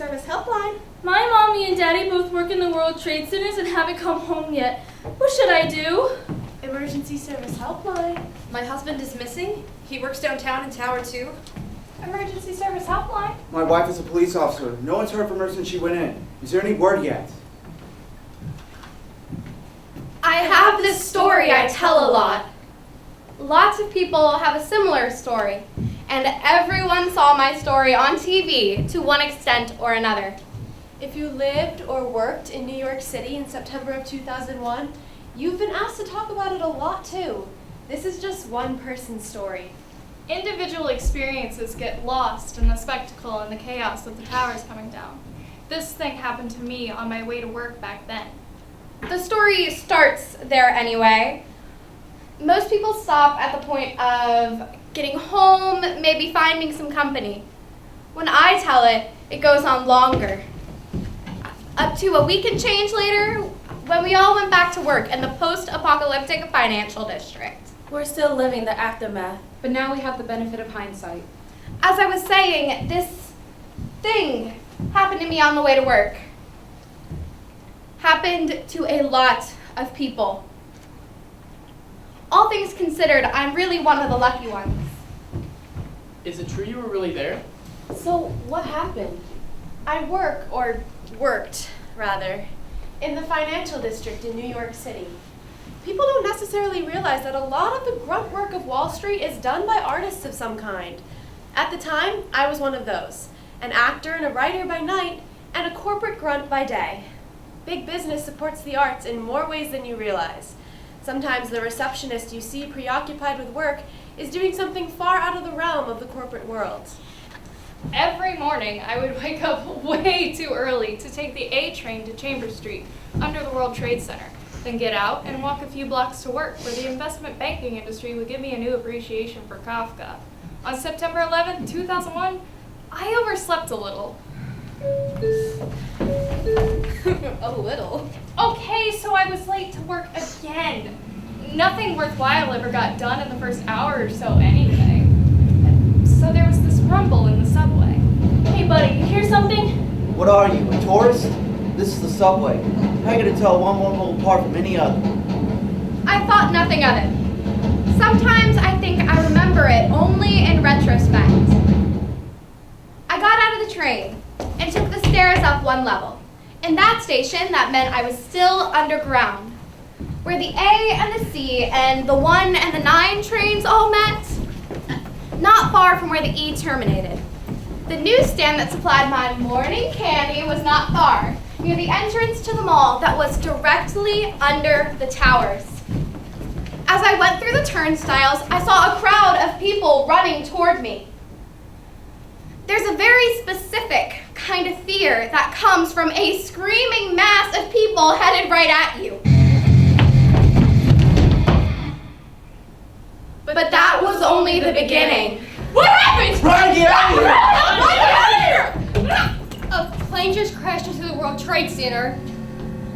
Service Helpline. My mommy and daddy both work in the World Trade Centers and haven't come home yet. What should I do? Emergency Service Helpline. My husband is missing. He works downtown in Tower 2. Emergency Service Helpline. My wife is a police officer. No one's heard from her since she went in. Is there any word yet? I have this story I tell a lot. Lots of people have a similar story, and everyone saw my story on TV to one extent or another. If you lived or worked in New York City in September of 2001, you've been asked to talk about it a lot too. This is just one person's story. Individual experiences get lost in the spectacle and the chaos of the towers coming down. This thing happened to me on my way to work back then. The story starts there anyway. Most people stop at the point of getting home, maybe finding some company. When I tell it, it goes on longer. Up to a week and change later, when we all went back to work in the post-apocalyptic financial district. We're still living the aftermath, but now we have the benefit of hindsight. As I was saying, this thing happened to me on the way to work. Happened to a lot of people. All things considered, I'm really one of the lucky ones. Is it true you were really there? So, what happened? I worked, in the financial district in New York City. People don't necessarily realize that a lot of the grunt work of Wall Street is done by artists of some kind. At the time, I was one of those. An actor and a writer by night, and a corporate grunt by day. Big business supports the arts in more ways than you realize. Sometimes the receptionist you see preoccupied with work is doing something far out of the realm of the corporate world. Every morning, I would wake up way too early to take the A train to Chambers Street, under the World Trade Center, then get out and walk a few blocks to work, where the investment banking industry would give me a new appreciation for Kafka. On September 11th, 2001, I overslept a little. A little. Okay, so I was late to work again. Nothing worthwhile ever got done in the first hour or so anyway. So there was this rumble in the subway. Hey buddy, you hear something? What are you, a tourist? This is the subway. How are you going to tell one wormhole apart from any other? I thought nothing of it. Sometimes I think I remember it only in retrospect. I got out of the train and took the stairs up one level. In that station, that meant I was still underground, where the A and the C and the 1 and the 9 trains all met, not far from where the E terminated. The newsstand that supplied my morning candy was not far, near the entrance to the mall that was directly under the towers. As I went through the turnstiles, I saw a crowd of people running toward me. There's a very specific kind of fear that comes from a screaming mass of people headed right at you. But that was only the beginning. What happened? Brian, get out of here! A plane just crashed into the World Trade Center.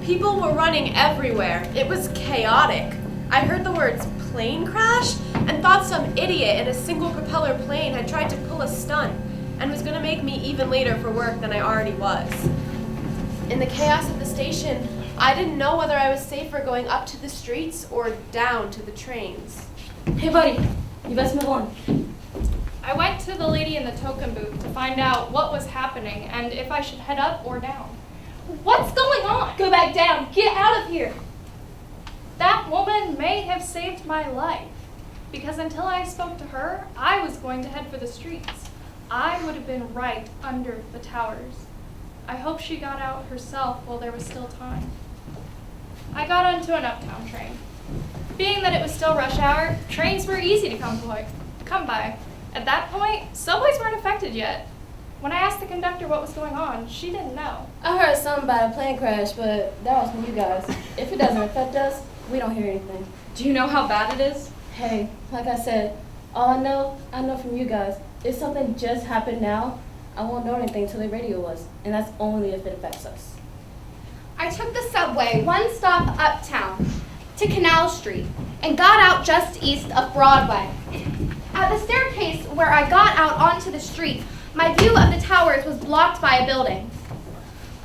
People were running everywhere. It was chaotic. I heard the words plane crash and thought some idiot in a single propeller plane had tried to pull a stunt and was going to make me even later for work than I already was. In the chaos of the station, I didn't know whether I was safer going up to the streets or down to the trains. Hey buddy, you best move on. I went to the lady in the token booth to find out what was happening and if I should head up or down. What's going on? Go back down, get out of here. That woman may have saved my life, because until I spoke to her, I was going to head for the streets. I would have been right under the towers. I hope she got out herself while there was still time. I got onto an uptown train. Being that it was still rush hour, trains were easy to come by. At that point, subways weren't affected yet. When I asked the conductor what was going on, she didn't know. I heard something about a plane crash, but that was from you guys. If it doesn't affect us, we don't hear anything. Do you know how bad it is? Hey, like I said, all I know from you guys. If something just happened now, I won't know anything till the radio was, and that's only if it affects us. I took the subway one stop uptown to Canal Street and got out just east of Broadway. At the staircase where I got out onto the street, my view of the towers was blocked by a building.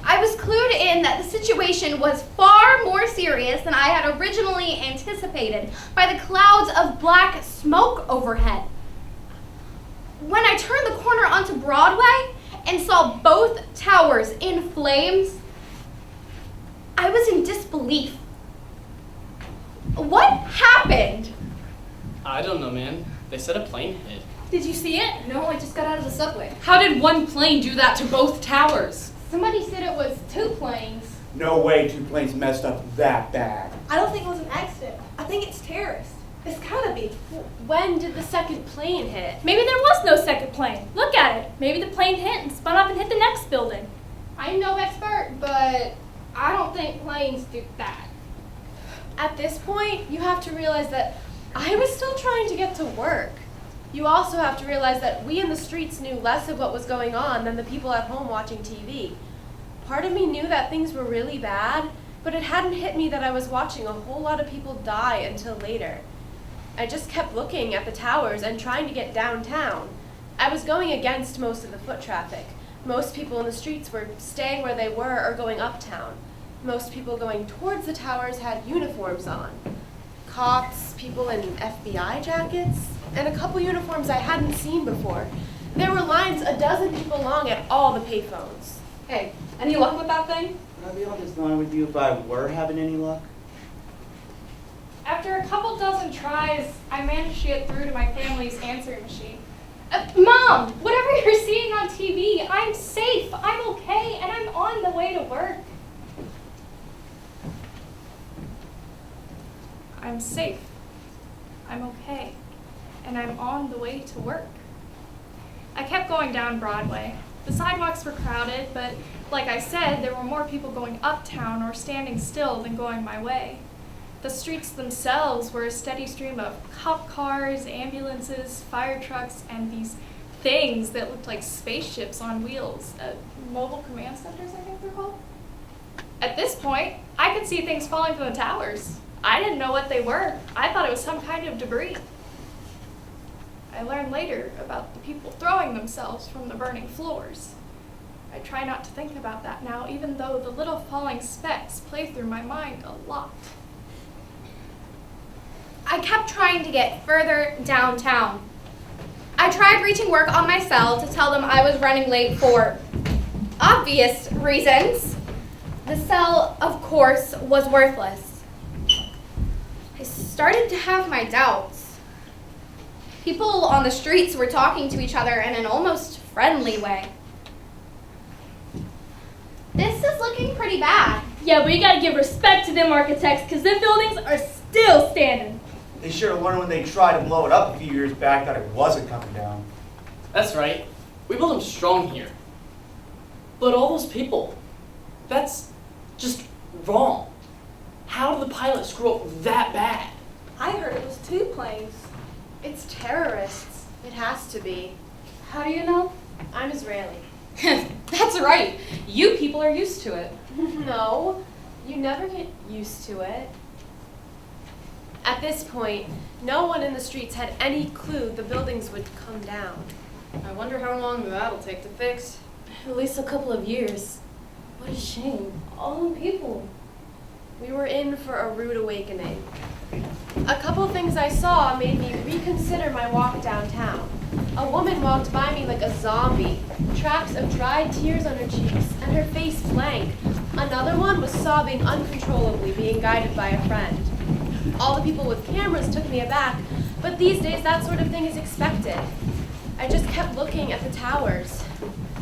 I was clued in that the situation was far more serious than I had originally anticipated by the clouds of black smoke overhead. When I turned the corner onto Broadway and saw both towers in flames, I was in disbelief. What happened? I don't know, man. They said a plane hit. Did you see it? No, I just got out of the subway. How did one plane do that to both towers? Somebody said it was 2 planes. No way 2 planes messed up that bad. I don't think it was an accident. I think it's terrorists. It's gotta be. When did the second plane hit? Maybe there was no second plane. Look at it. Maybe the plane hit and spun off and hit the next building. I'm no expert, but I don't think planes do that. At this point, you have to realize that I was still trying to get to work. You also have to realize that we in the streets knew less of what was going on than the people at home watching TV. Part of me knew that things were really bad, but it hadn't hit me that I was watching a whole lot of people die until later. I just kept looking at the towers and trying to get downtown. I was going against most of the foot traffic. Most people in the streets were staying where they were or going uptown. Most people going towards the towers had uniforms on. Cops, people in FBI jackets, and a couple uniforms I hadn't seen before. There were lines a dozen people long at all the payphones. Hey, any luck with that thing? Would I be honest line with you if I were having any luck? After a couple dozen tries, I managed to get through to my family's answering machine. Mom, whatever you're seeing on TV, I'm safe, I'm okay, and I'm on the way to work. I'm safe, I'm okay, and I'm on the way to work. I kept going down Broadway. The sidewalks were crowded, but like I said, there were more people going uptown or standing still than going my way. The streets themselves were a steady stream of cop cars, ambulances, fire trucks, and these things that looked like spaceships on wheels. Mobile command centers, I think they're called. At this point, I could see things falling from the towers. I didn't know what they were. I thought it was some kind of debris. I learned later about the people throwing themselves from the burning floors. I try not to think about that now, even though the little falling specks play through my mind a lot. I kept trying to get further downtown. I tried reaching work on my cell to tell them I was running late for obvious reasons. The cell, of course, was worthless. I started to have my doubts. People on the streets were talking to each other in an almost friendly way. This is looking pretty bad. Yeah, we gotta give respect to them architects, because them buildings are still standing. They should have learned when they tried to blow it up a few years back that it wasn't coming down. That's right. We built them strong here. But all those people, that's just wrong. How did the pilot screw up that bad? I heard it was 2 planes. It's terrorists. It has to be. How do you know? I'm Israeli. That's right. You people are used to it. No, you never get used to it. At this point, no one in the streets had any clue the buildings would come down. I wonder how long that'll take to fix. At least a couple of years. What a shame. All them people. We were in for a rude awakening. A couple things I saw made me reconsider my walk downtown. A woman walked by me like a zombie, tracks of dried tears on her cheeks, and her face blank. Another one was sobbing uncontrollably, being guided by a friend. All the people with cameras took me aback, but these days that sort of thing is expected. I just kept looking at the towers.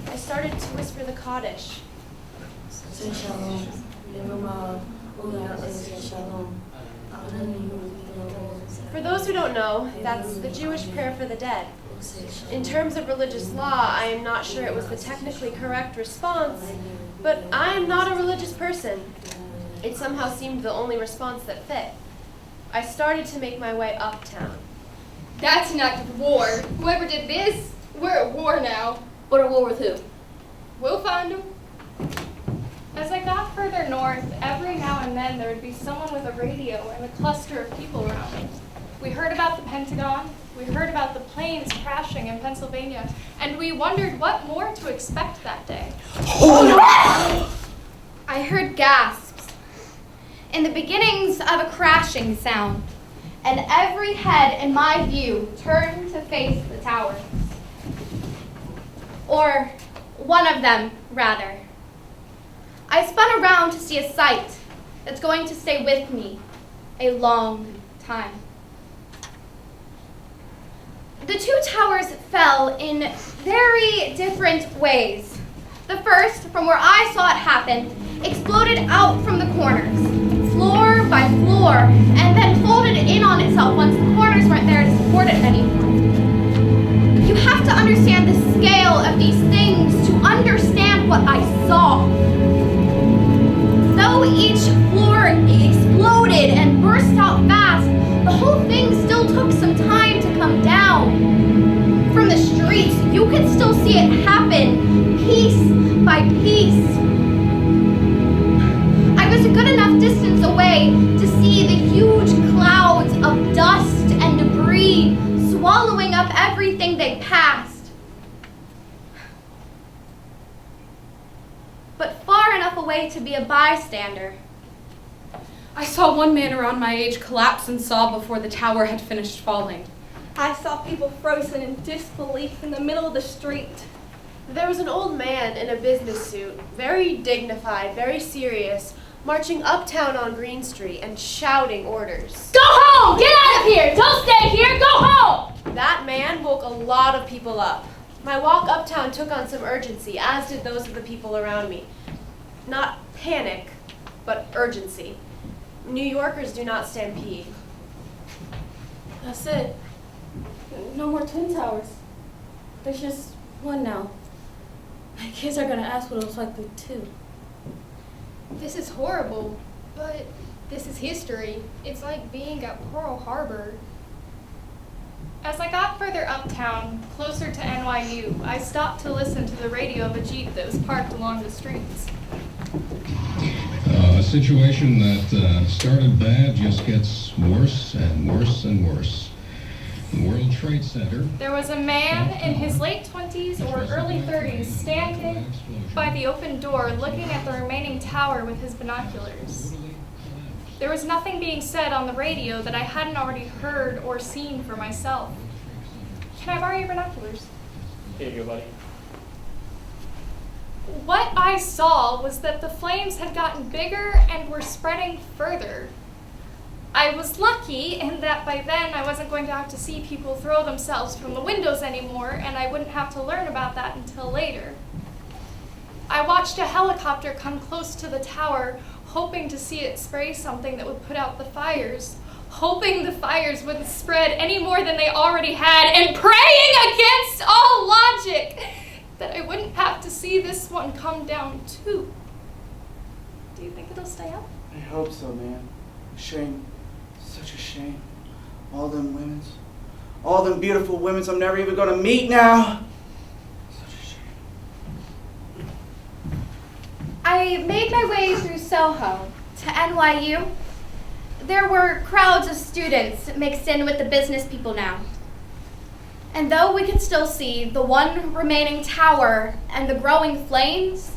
I started to whisper the Kaddish. For those who don't know, that's the Jewish prayer for the dead. In terms of religious law, I am not sure it was the technically correct response, but I am not a religious person. It somehow seemed the only response that fit. I started to make my way uptown. That's an act of war. Whoever did this, we're at war now. But at war with who? We'll find them. As I got further north, every now and then there would be someone with a radio and a cluster of people around me. We heard about the Pentagon, we heard about the planes crashing in Pennsylvania, and we wondered what more to expect that day. I heard gasps and the beginnings of a crashing sound, and every head in my view turned to face the tower. Or one of them, rather. I spun around to see a sight that's going to stay with me a long time. The two towers fell in very different ways. The first, from where I saw it happen, exploded out from the corners, floor by floor, and then folded in on itself once the corners weren't there to support it anymore. You have to understand the scale of these things to understand what I saw. Though each floor exploded and burst out fast, the whole thing still took some time to come down. From the streets, you could still see it happen, piece by piece. I was a good enough distance away to see the huge clouds of dust and debris swallowing up everything they passed. But far enough away to be a bystander. I saw one man around my age collapse and sob before the tower had finished falling. I saw people frozen in disbelief in the middle of the street. There was an old man in a business suit, very dignified, very serious, marching uptown on Green Street and shouting orders. Go home! Get out of here! Don't stay here! Go home! That man woke a lot of people up. My walk uptown took on some urgency, as did those of the people around me. Not panic, but urgency. New Yorkers do not stampede. That's it. No more twin towers. There's just one now. My kids are gonna ask what it was like with two. This is horrible, but this is history. It's like being at Pearl Harbor. As I got further uptown, closer to NYU, I stopped to listen to the radio of a Jeep that was parked along the streets. A situation that started bad just gets worse and worse and worse. The World Trade Center. There was a man in his late 20s or early 30s standing by the open door looking at the remaining tower with his binoculars. There was nothing being said on the radio that I hadn't already heard or seen for myself. Can I borrow your binoculars? Here you go, buddy. What I saw was that the flames had gotten bigger and were spreading further. I was lucky in that by then I wasn't going to have to see people throw themselves from the windows anymore, and I wouldn't have to learn about that until later. I watched a helicopter come close to the tower, hoping to see it spray something that would put out the fires, hoping the fires wouldn't spread any more than they already had, and praying against all logic that I wouldn't have to see this one come down too. Do you think it'll stay up? I hope so, man. Shame. Such a shame. All them women's. All them beautiful women's I'm never even gonna meet now. Such a shame. I made my way through Soho to NYU. There were crowds of students mixed in with the business people now. And though we could still see the one remaining tower and the growing flames,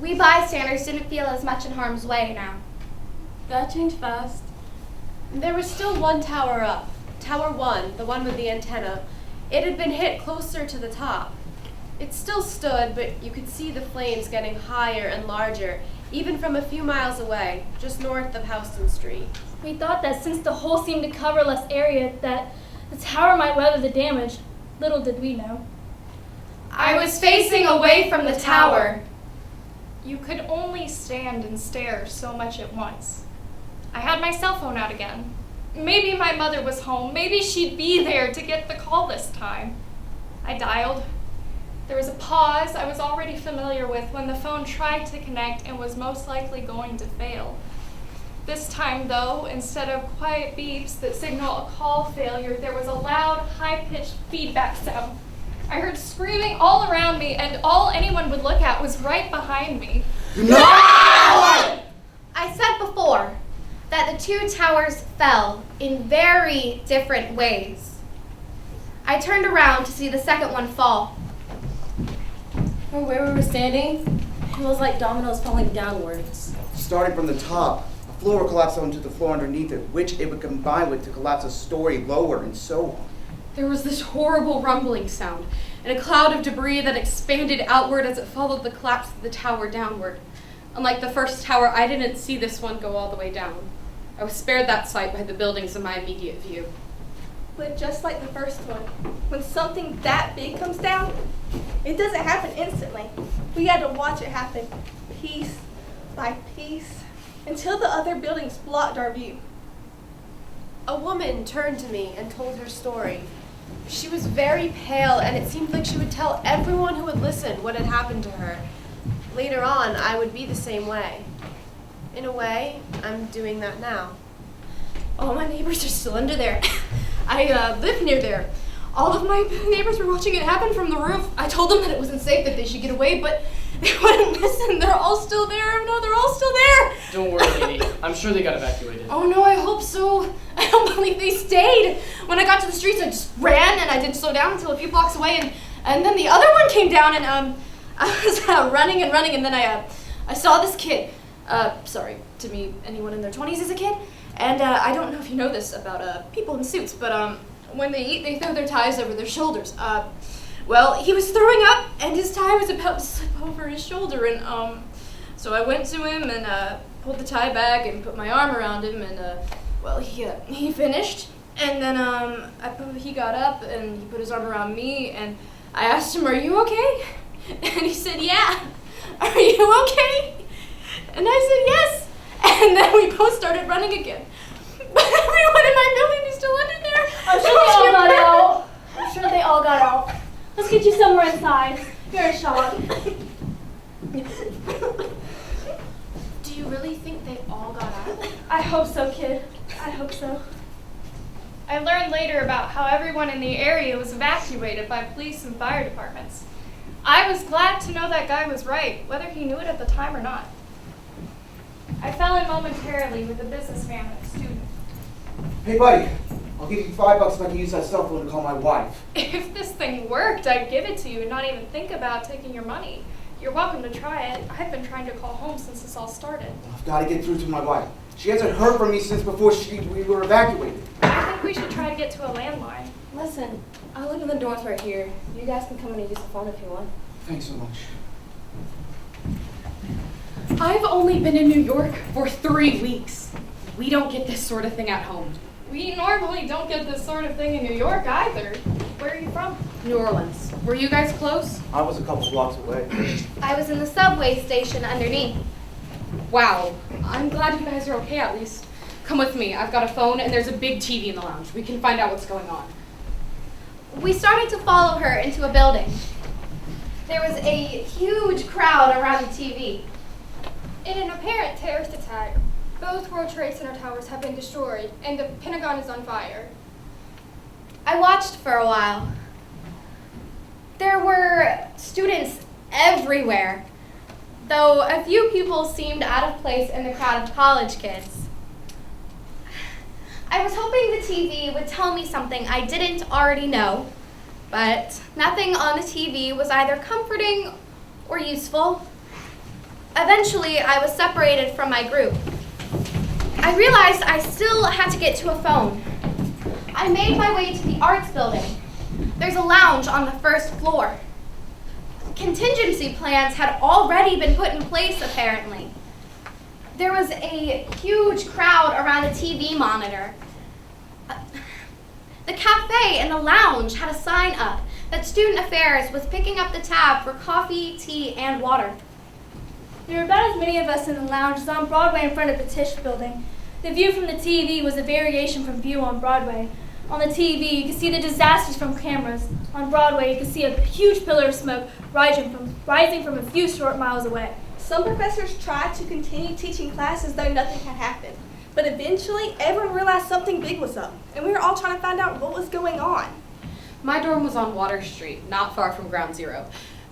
we bystanders didn't feel as much in harm's way now. That changed fast. There was still one tower up. Tower 1, the one with the antenna. It had been hit closer to the top. It still stood, but you could see the flames getting higher and larger, even from a few miles away, just north of Houston Street. We thought that since the hole seemed to cover less area, that the tower might weather the damage. Little did we know. I was facing away from the tower. You could only stand and stare so much at once. I had my cell phone out again. Maybe my mother was home. Maybe she'd be there to get the call this time. I dialed. There was a pause I was already familiar with when the phone tried to connect and was most likely going to fail. This time, though, instead of quiet beeps that signal a call failure, there was a loud, high-pitched feedback sound. I heard screaming all around me, and all anyone would look at was right behind me. No! I said before that the two towers fell in very different ways. I turned around to see the second one fall. From where we were standing, It was like dominoes falling downwards. Starting from the top, a floor would collapse onto the floor underneath it, which it would combine with to collapse a story lower, and so on. There was this horrible rumbling sound, and a cloud of debris that expanded outward as it followed the collapse of the tower downward. Unlike the first tower, I didn't see this one go all the way down. I was spared that sight by the buildings in my immediate view. But just like the first one, when something that big comes down, it doesn't happen instantly. We had to watch it happen piece by piece until the other buildings blocked our view. A woman turned to me and told her story. She was very pale, and it seemed like she would tell everyone who would listen what had happened to her. Later on, I would be the same way. In a way, I'm doing that now. All my neighbors are still under there. I live near there. All of my neighbors were watching it happen from the roof. I told them that it wasn't safe, that they should get away, but they wouldn't listen. They're all still there. No, they're all still there. Don't worry, lady. I'm sure they got evacuated. Oh no, I hope so. I don't believe they stayed. When I got to the streets, I just ran, and I didn't slow down until a few blocks away, and then the other one came down, and I was running, and then I saw this kid. Sorry, to me, anyone in their 20s is a kid. And I don't know if you know this about people in suits, but when they eat, they throw their ties over their shoulders. Well, he was throwing up, and his tie was about to slip over his shoulder, and so I went to him and pulled the tie back and put my arm around him, and well, he finished, and then he got up and he put his arm around me, and I asked him, "Are you okay?" And he said, "Yeah." "Are you okay?" And I said, "Yes." And then we both started running again. But everyone in my building is still under there. I'm sure they all got out. I'm sure they all got out. Let's get you somewhere inside. You're in shock. Do you really think they all got out? I hope so, kid. I hope so. I learned later about how everyone in the area was evacuated by police and fire departments. I was glad to know that guy was right, whether he knew it at the time or not. I fell in momentarily with a businessman and a student. Hey, buddy, I'll give you $5 if I can use that cell phone to call my wife. If this thing worked, I'd give it to you and not even think about taking your money. You're welcome to try it. I've been trying to call home since this all started. I've got to get through to my wife. She hasn't heard from me since before we were evacuated. I think we should try to get to a landline. Listen, I live in the dorms right here. You guys can come in and use the phone if you want. Thanks so much. I've only been in New York for 3 weeks. We don't get this sort of thing at home. We normally don't get this sort of thing in New York either. Where are you from? New Orleans. Were you guys close? I was a couple blocks away. I was in the subway station underneath. Wow. I'm glad you guys are okay at least. Come with me. I've got a phone and there's a big TV in the lounge. We can find out what's going on. We started to follow her into a building. There was a huge crowd around the TV. In an apparent terrorist attack, both World Trade Center towers have been destroyed, and the Pentagon is on fire. I watched for a while. There were students everywhere, though a few people seemed out of place in the crowd of college kids. I was hoping the TV would tell me something I didn't already know, but nothing on the TV was either comforting or useful. Eventually, I was separated from my group. I realized I still had to get to a phone. I made my way to the arts building. There's a lounge on the first floor. Contingency plans had already been put in place, apparently. There was a huge crowd around a TV monitor. The cafe and the lounge had a sign up that Student Affairs was picking up the tab for coffee, tea, and water. There were about as many of us in the lounge as on Broadway in front of the Tisch building. The view from the TV was a variation from view on Broadway. On the TV, you could see the disasters from cameras. On Broadway, you could see a huge pillar of smoke rising from a few short miles away. Some professors tried to continue teaching classes though nothing had happened. But eventually, everyone realized something big was up, and we were all trying to find out what was going on. My dorm was on Water Street, not far from Ground Zero.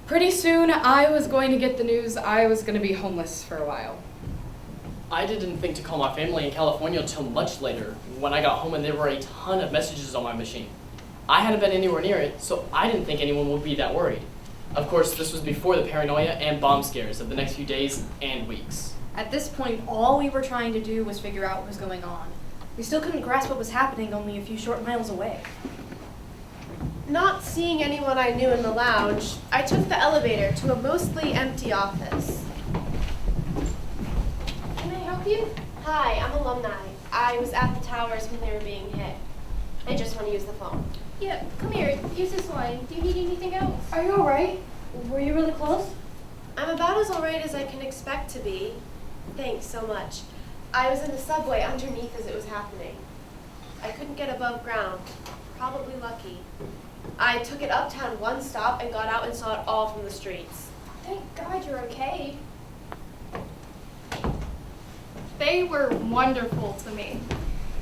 Pretty soon, I was going to get the news I was going to be homeless for a while. I didn't think to call my family in California until much later, when I got home and there were a ton of messages on my machine. I hadn't been anywhere near it, so I didn't think anyone would be that worried. Of course, this was before the paranoia and bomb scares of the next few days and weeks. At this point, all we were trying to do was figure out what was going on. We still couldn't grasp what was happening only a few short miles away. Not seeing anyone I knew in the lounge, I took the elevator to a mostly empty office. Can I help you? Hi, I'm alumni. I was at the towers when they were being hit. I just want to use the phone. Yeah, come here. Use this line. Do you need anything else? Are you alright? Were you really close? I'm about as alright as I can expect to be. Thanks so much. I was in the subway underneath as it was happening. I couldn't get above ground. Probably lucky. I took it uptown one stop and got out and saw it all from the streets. Thank God you're okay. They were wonderful to me.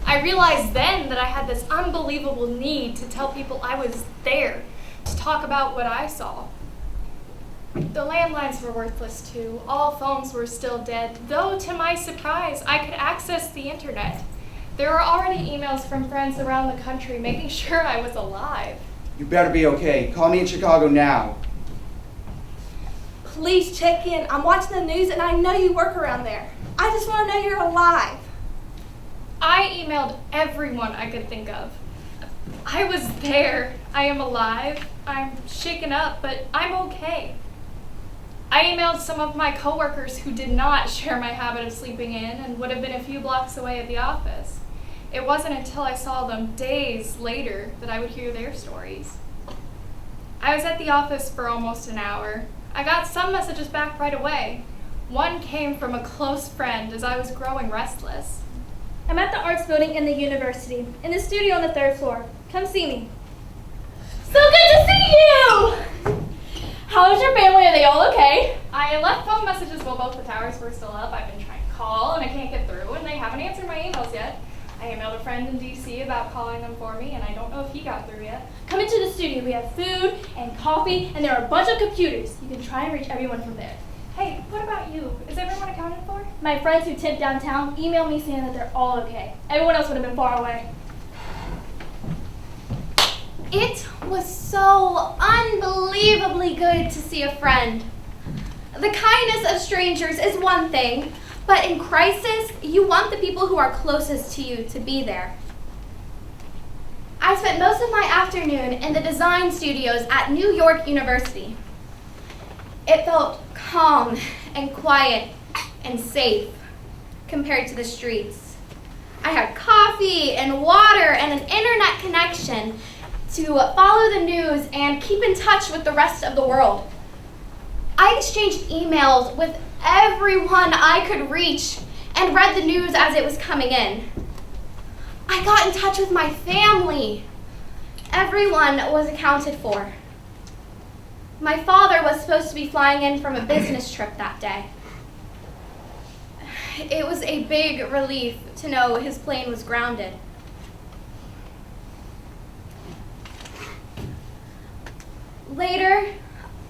I realized then that I had this unbelievable need to tell people I was there, to talk about what I saw. The landlines were worthless too. All phones were still dead, though to my surprise, I could access the internet. There were already emails from friends around the country making sure I was alive. You better be okay. Call me in Chicago now. Please check in. I'm watching the news and I know you work around there. I just want to know you're alive. I emailed everyone I could think of. I was there. I am alive. I'm shaken up, but I'm okay. I emailed some of my coworkers who did not share my habit of sleeping in and would have been a few blocks away at the office. It wasn't until I saw them days later that I would hear their stories. I was at the office for almost an hour. I got some messages back right away. One came from a close friend as I was growing restless. I'm at the arts building in the university, in the studio on the 3rd floor. Come see me. So good to see you! How is your family? Are they all okay? I left phone messages while both the towers were still up. I've been trying to call and I can't get through, and they haven't answered my emails yet. I emailed a friend in DC about calling them for me, and I don't know if he got through yet. Come into the studio. We have food and coffee, and there are a bunch of computers. You can try and reach everyone from there. Hey, what about you? Is everyone accounted for? My friends who tip downtown emailed me saying that they're all okay. Everyone else would have been far away. It was so unbelievably good to see a friend. The kindness of strangers is one thing, but in crisis, you want the people who are closest to you to be there. I spent most of my afternoon in the design studios at New York University. It felt calm and quiet and safe compared to the streets. I had coffee and water and an internet connection to follow the news and keep in touch with the rest of the world. I exchanged emails with everyone I could reach and read the news as it was coming in. I got in touch with my family. Everyone was accounted for. My father was supposed to be flying in from a business trip that day. It was a big relief to know his plane was grounded. Later,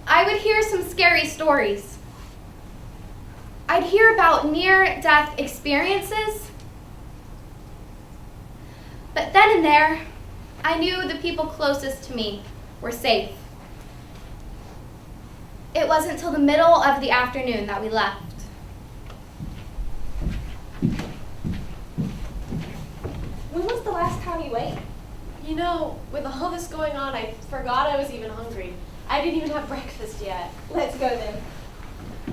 I would hear some scary stories. I'd hear about near-death experiences. But then and there, I knew the people closest to me were safe. It wasn't until the middle of the afternoon that we left. When was the last time you ate? You know, with all this going on, I forgot I was even hungry. I didn't even have breakfast yet. Let's go then.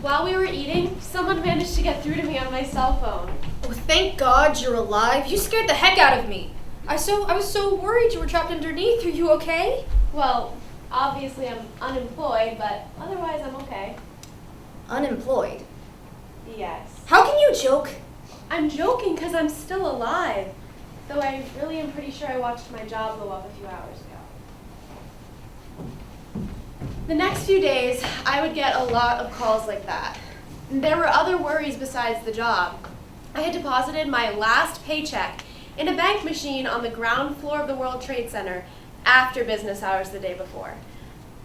While we were eating, someone managed to get through to me on my cell phone. Oh, thank God you're alive. You scared the heck out of me. I was so worried you were trapped underneath. Are you okay? Well, obviously I'm unemployed, but otherwise I'm okay. Unemployed? Yes. How can you joke? I'm joking because I'm still alive. Though I really am pretty sure I watched my job blow up a few hours ago. The next few days, I would get a lot of calls like that. There were other worries besides the job. I had deposited my last paycheck in a bank machine on the ground floor of the World Trade Center after business hours the day before.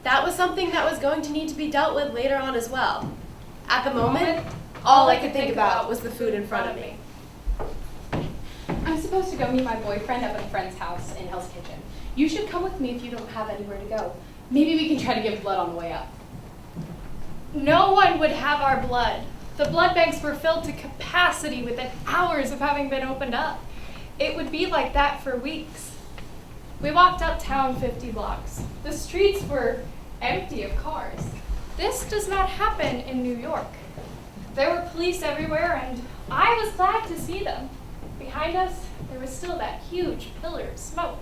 That was something that was going to need to be dealt with later on as well. At the moment, all I could think about was the food in front of me. I'm supposed to go meet my boyfriend up at a friend's house in Hell's Kitchen. You should come with me if you don't have anywhere to go. Maybe we can try to get blood on the way up. No one would have our blood. The blood banks were filled to capacity within hours of having been opened up. It would be like that for weeks. We walked uptown 50 blocks. The streets were empty of cars. This does not happen in New York. There were police everywhere, and I was glad to see them. Behind us, there was still that huge pillar of smoke.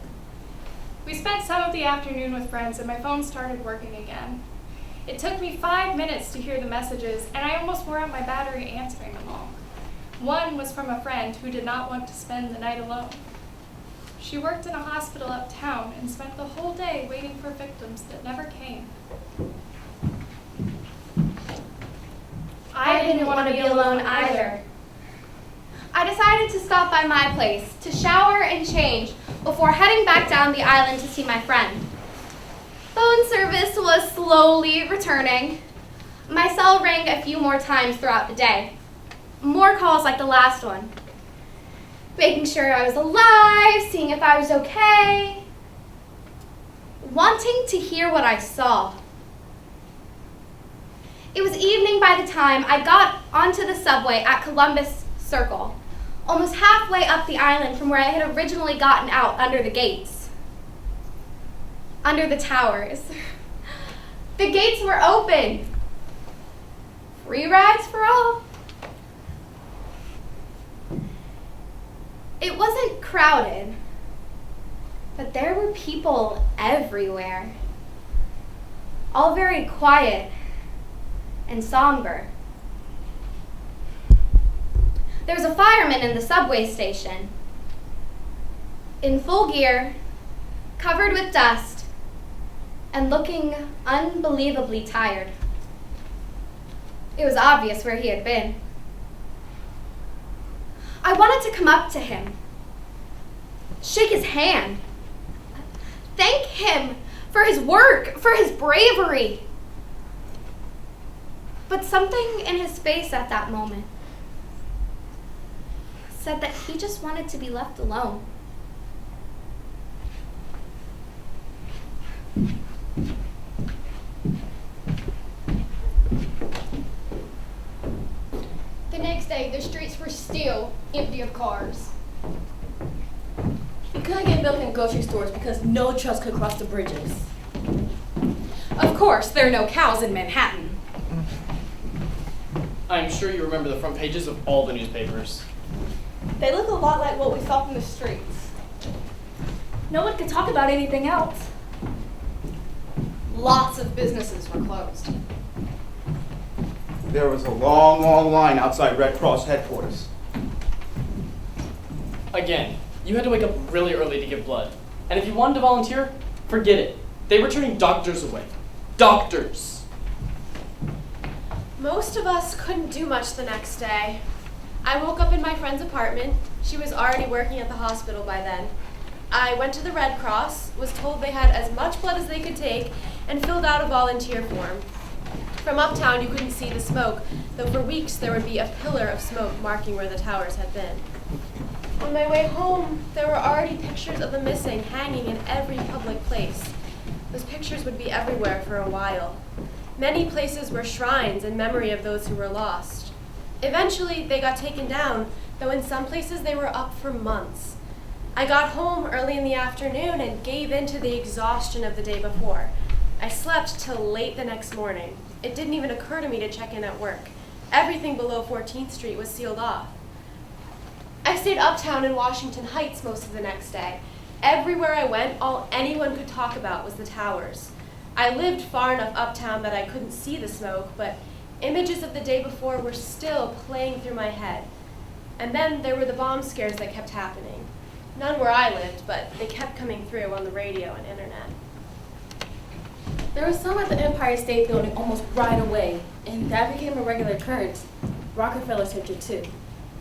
We spent some of the afternoon with friends, and my phone started working again. It took me 5 minutes to hear the messages, and I almost wore out my battery answering them all. One was from a friend who did not want to spend the night alone. She worked in a hospital uptown and spent the whole day waiting for victims that never came. I didn't want to be alone either. I decided to stop by my place to shower and change before heading back down the island to see my friend. Phone service was slowly returning. My cell rang a few more times throughout the day. More calls like the last one. Making sure I was alive, seeing if I was okay. Wanting to hear what I saw. It was evening by the time I got onto the subway at Columbus Circle, almost halfway up the island from where I had originally gotten out under the gates. Under the towers. The gates were open. Free rides for all. It wasn't crowded, but there were people everywhere. All very quiet and somber. There was a fireman in the subway station, in full gear, covered with dust, and looking unbelievably tired. It was obvious where he had been. I wanted to come up to him, shake his hand, thank him for his work, for his bravery. But something in his face at that moment said that he just wanted to be left alone. The next day, the streets were still empty of cars. We couldn't get milk in grocery stores because no trucks could cross the bridges. Of course, there are no cows in Manhattan. I'm sure you remember the front pages of all the newspapers. They look a lot like what we saw from the streets. No one could talk about anything else. Lots of businesses were closed. There was a long, long line outside Red Cross headquarters. Again, you had to wake up really early to give blood. And if you wanted to volunteer, forget it. They were turning doctors away. Doctors! Most of us couldn't do much the next day. I woke up in my friend's apartment. She was already working at the hospital by then. I went to the Red Cross, was told they had as much blood as they could take, and filled out a volunteer form. From uptown, you couldn't see the smoke, though for weeks there would be a pillar of smoke marking where the towers had been. On my way home, there were already pictures of the missing hanging in every public place. Those pictures would be everywhere for a while. Many places were shrines in memory of those who were lost. Eventually, they got taken down, though in some places they were up for months. I got home early in the afternoon and gave in to the exhaustion of the day before. I slept till late the next morning. It didn't even occur to me to check in at work. Everything below 14th Street was sealed off. I stayed uptown in Washington Heights most of the next day. Everywhere I went, all anyone could talk about was the towers. I lived far enough uptown that I couldn't see the smoke, but images of the day before were still playing through my head. And then there were the bomb scares that kept happening. None where I lived, but they kept coming through on the radio and internet. There was some at the Empire State Building almost right away, and that became a regular occurrence. Rockefeller Center too.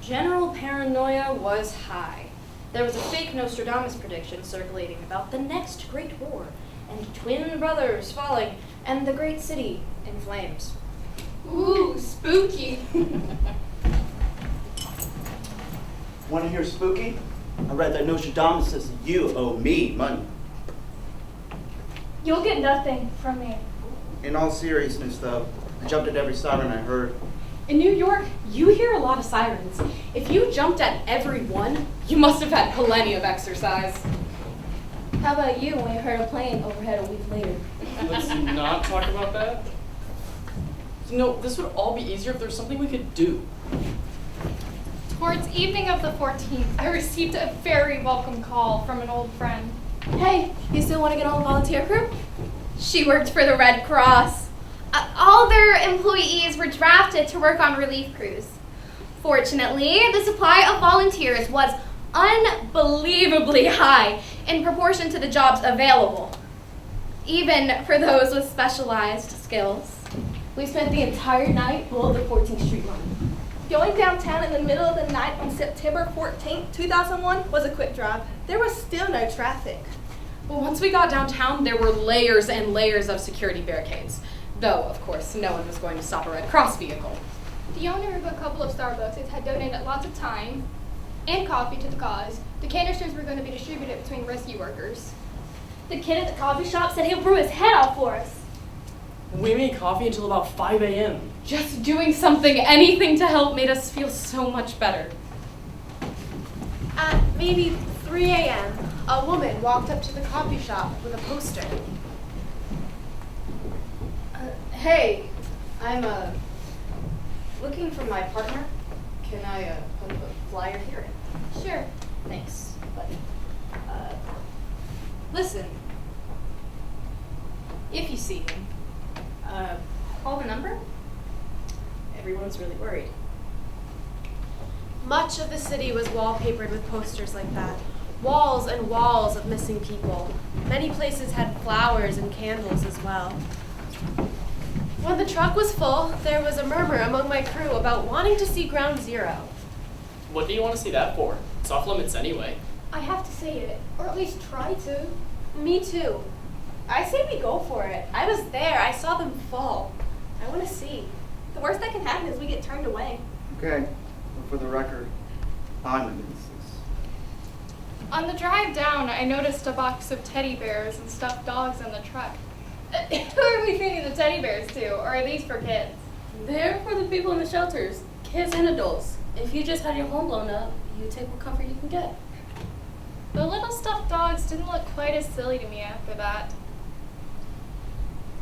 General paranoia was high. There was a fake Nostradamus prediction circulating about the next Great War, and twin brothers falling, and the great city in flames. Ooh, spooky. Want to hear spooky? I read that Nostradamus says you owe me money. You'll get nothing from me. In all seriousness, though, I jumped at every siren I heard. In New York, you hear a lot of sirens. If you jumped at every one, you must have had plenty of exercise. How about you when you heard a plane overhead a week later? Let's not talk about that. You know, this would all be easier if there was something we could do. Towards evening of the 14th, I received a very welcome call from an old friend. Hey, you still want to get on the volunteer crew? She worked for the Red Cross. All their employees were drafted to work on relief crews. Fortunately, the supply of volunteers was unbelievably high in proportion to the jobs available, even for those with specialized skills. We spent the entire night below the 14th Street line. Going downtown in the middle of the night on September 14th, 2001 was a quick drive. There was still no traffic. But once we got downtown, there were layers and layers of security barricades. Though, of course, no one was going to stop a Red Cross vehicle. The owner of a couple of Starbucks had donated lots of time and coffee to the cause. The canisters were going to be distributed between rescue workers. The kid at the coffee shop said he'll brew his head off for us. We made coffee until about 5 a.m. Just doing something, anything to help, made us feel so much better. At maybe 3 a.m., a woman walked up to the coffee shop with a poster. Hey, I'm looking for my partner. Can I put a flyer here? Sure. Thanks, buddy. Listen, if you see him, call the number. Everyone's really worried. Much of the city was wallpapered with posters like that. Walls and walls of missing people. Many places had flowers and candles as well. When the truck was full, there was a murmur among my crew about wanting to see Ground Zero. What do you want to see that for? It's off limits anyway. I have to say it, or at least try to. Me too. I say we go for it. I was there. I saw them fall. I want to see. The worst that can happen is we get turned away. Okay, but for the record, I'm against this. On the drive down, I noticed a box of teddy bears and stuffed dogs in the truck. Who are we feeding the teddy bears to, or are these for kids? They're for the people in the shelters, kids and adults. If you just had your home blown up, you take what comfort you can get. The little stuffed dogs didn't look quite as silly to me after that.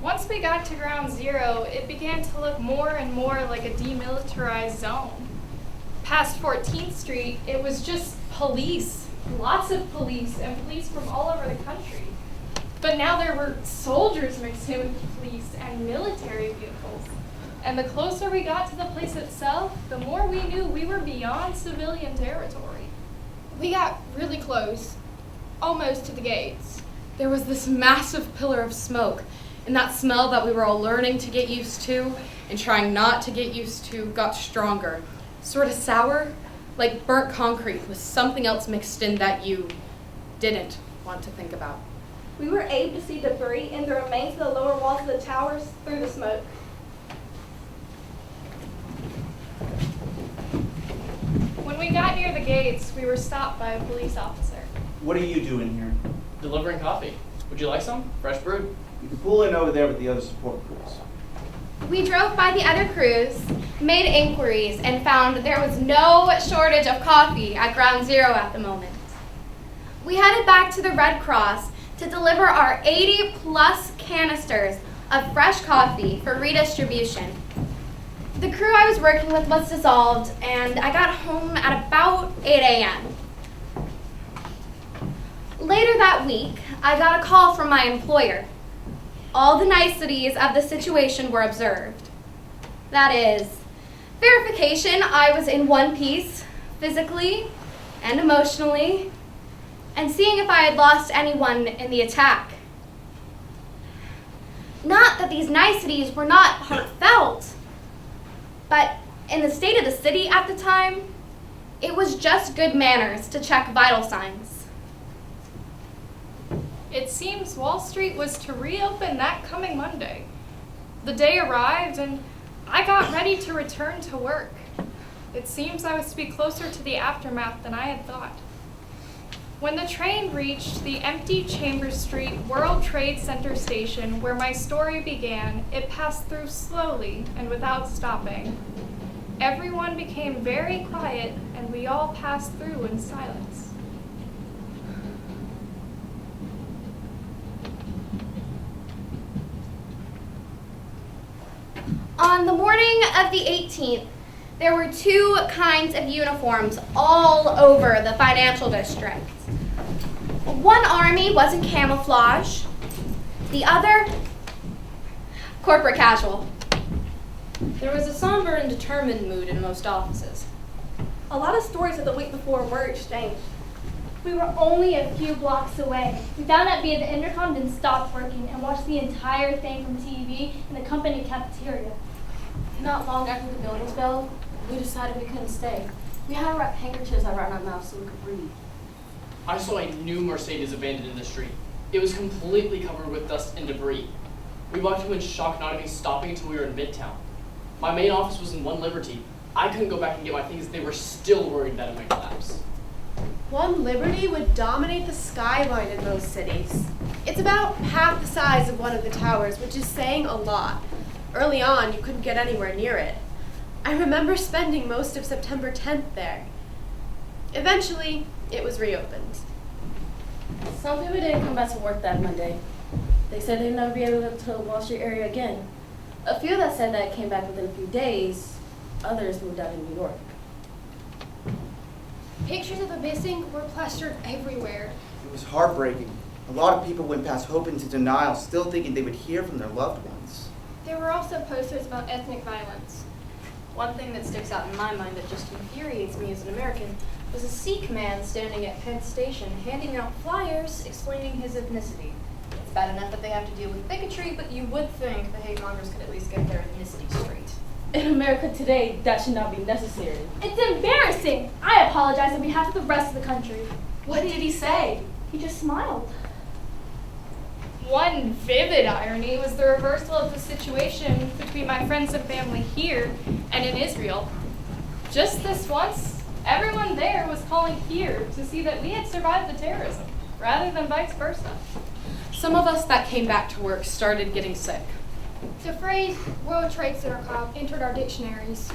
Once we got to Ground Zero, it began to look more and more like a demilitarized zone. Past 14th Street, it was just police. Lots of police, and police from all over the country. But now there were soldiers mixed in with the police and military vehicles. And the closer we got to the place itself, the more we knew we were beyond civilian territory. We got really close, almost to the gates. There was this massive pillar of smoke, and that smell that we were all learning to get used to and trying not to get used to got stronger. Sort of sour, like burnt concrete with something else mixed in that you didn't want to think about. We were able to see debris and the remains of the lower walls of the towers through the smoke. When we got near the gates, we were stopped by a police officer. What are you doing here? Delivering coffee. Would you like some? Fresh brewed. You can pull in over there with the other support crews. We drove by the other crews, made inquiries, and found there was no shortage of coffee at Ground Zero at the moment. We headed back to the Red Cross to deliver our 80-plus canisters of fresh coffee for redistribution. The crew I was working with was dissolved, and I got home at about 8 a.m. Later that week, I got a call from my employer. All the niceties of the situation were observed. That is, verification I was in one piece, physically and emotionally, and seeing if I had lost anyone in the attack. Not that these niceties were not heartfelt, but in the state of the city at the time, it was just good manners to check vital signs. It seems Wall Street was to reopen that coming Monday. The day arrived and I got ready to return to work. It seems I was to be closer to the aftermath than I had thought. When the train reached the empty Chambers Street World Trade Center station where my story began, it passed through slowly and without stopping. Everyone became very quiet, and we all passed through in silence. On the morning of the 18th, there were two kinds of uniforms all over the financial district. One army was in camouflage, the other, corporate casual. There was a somber and determined mood in most offices. A lot of stories of the week before were exchanged. We were only a few blocks away. We found out via the intercom, then stopped working and watched the entire thing from TV in the company cafeteria. Not long after the buildings fell, we decided we couldn't stay. We had to wrap handkerchiefs around our mouths so we could breathe. I saw a new Mercedes abandoned in the street. It was completely covered with dust and debris. We walked home in shock, not even stopping until we were in Midtown. My main office was in One Liberty. I couldn't go back and get my things. They were still worried that it might collapse. One Liberty would dominate the skyline in most cities. It's about half the size of one of the towers, which is saying a lot. Early on, you couldn't get anywhere near it. I remember spending most of September 10th there. Eventually, it was reopened. Some people didn't come back to work that Monday. They said they'd never be able to go to the Wall Street area again. A few that said that came back within a few days. Others moved out in New York. Pictures of the missing were plastered everywhere. It was heartbreaking. A lot of people went past hope into denial, still thinking they would hear from their loved ones. There were also posters about ethnic violence. One thing that sticks out in my mind that just infuriates me as an American was a Sikh man standing at Penn Station handing out flyers explaining his ethnicity. It's bad enough that they have to deal with bigotry, but you would think the hate mongers could at least get their ethnicity straight. In America today, that should not be necessary. It's embarrassing. I apologize on behalf of the rest of the country. What did he say? He just smiled. One vivid irony was the reversal of the situation between my friends and family here and in Israel. Just this once, everyone there was calling here to see that we had survived the terrorism, rather than vice versa. Some of us that came back to work started getting sick. The phrase World Trade Center cloud entered our dictionaries.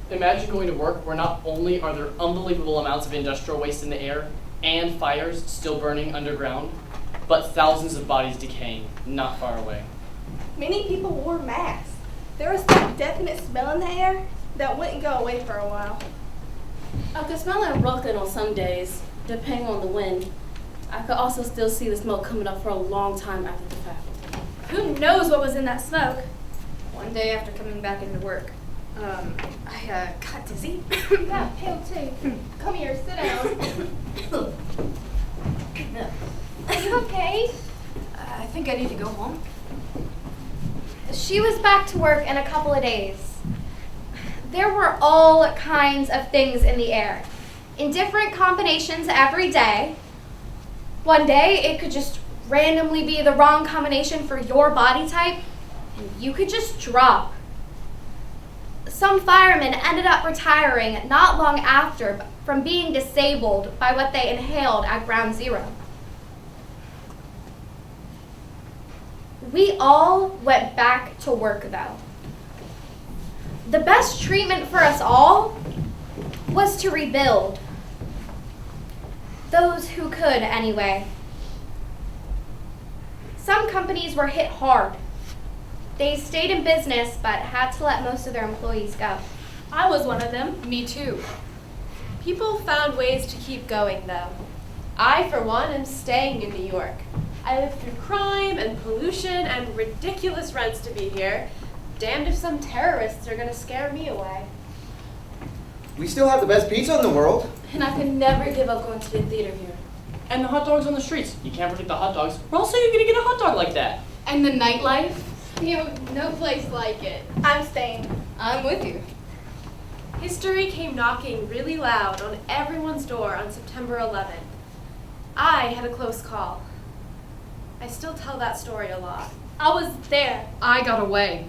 Imagine going to work where not only are there unbelievable amounts of industrial waste in the air and fires still burning underground, but thousands of bodies decaying not far away. Many people wore masks. There was that definite smell in the air that wouldn't go away for a while. I could smell it rotten on some days, depending on the wind. I could also still see the smoke coming up for a long time after the fact. Who knows what was in that smoke? One day after coming back into work, I got dizzy. Got pale too. Come here, sit down. Are you okay? I think I need to go home. She was back to work in a couple of days. There were all kinds of things in the air, in different combinations every day. One day, it could just randomly be the wrong combination for your body type, and you could just drop. Some firemen ended up retiring not long after from being disabled by what they inhaled at ground zero. We all went back to work though. The best treatment for us all was to rebuild. Those who could, anyway. Some companies were hit hard. They stayed in business but had to let most of their employees go. I was one of them. Me too. People found ways to keep going, though. I, for one, am staying in New York. I lived through crime and pollution and ridiculous rents to be here. Damned if some terrorists are gonna scare me away. We still have the best pizza in the world. And I could never give up going to the theater here. And the hot dogs on the streets. You can't forget the hot dogs. Where else are you gonna get a hot dog like that? And the nightlife? No place like it. I'm staying. I'm with you. History came knocking really loud on everyone's door on September 11th. I had a close call. I still tell that story a lot. I was there. I got away.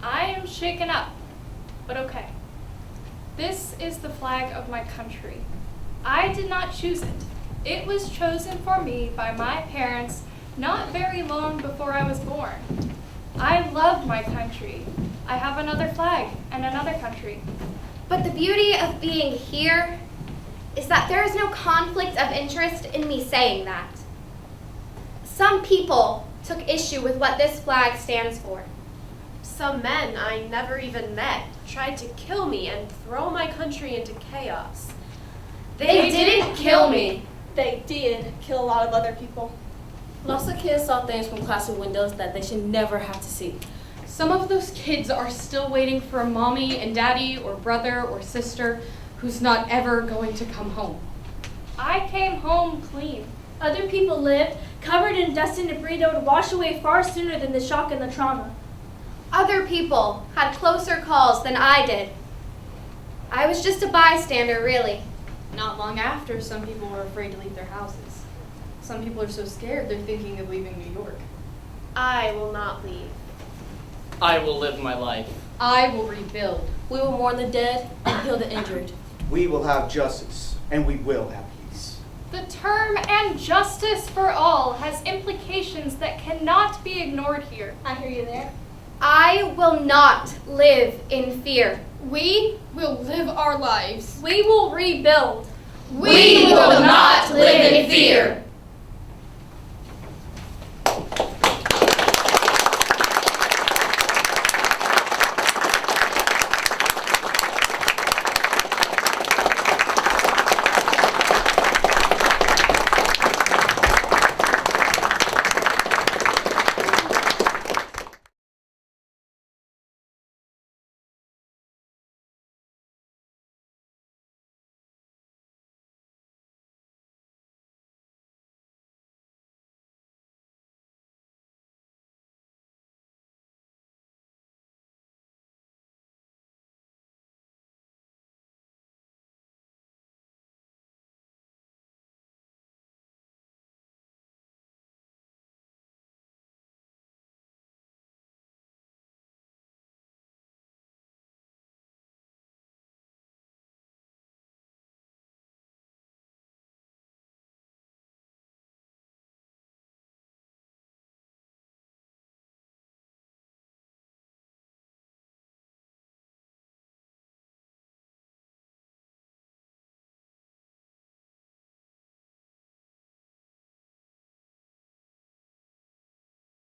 I am shaken up, but okay. This is the flag of my country. I did not choose it. It was chosen for me by my parents not very long before I was born. I love my country. I have another flag and another country. But the beauty of being here is that there is no conflict of interest in me saying that. Some people took issue with what this flag stands for. Some men I never even met tried to kill me and throw my country into chaos. They didn't kill me. They did kill a lot of other people. Lots of kids saw things from classroom windows that they should never have to see. Some of those kids are still waiting for a mommy and daddy or brother or sister who's not ever going to come home. I came home clean. Other people lived covered in dust and debris that would wash away far sooner than the shock and the trauma. Other people had closer calls than I did. I was just a bystander, really. Not long after, some people were afraid to leave their houses. Some people are so scared they're thinking of leaving New York. I will not leave. I will live my life. I will rebuild. We will mourn the dead and heal the injured. We will have justice, and we will have peace. The term "and justice for all" has implications that cannot be ignored here. I hear you there. I will not live in fear. We will live our lives. We will rebuild. We will not live in fear.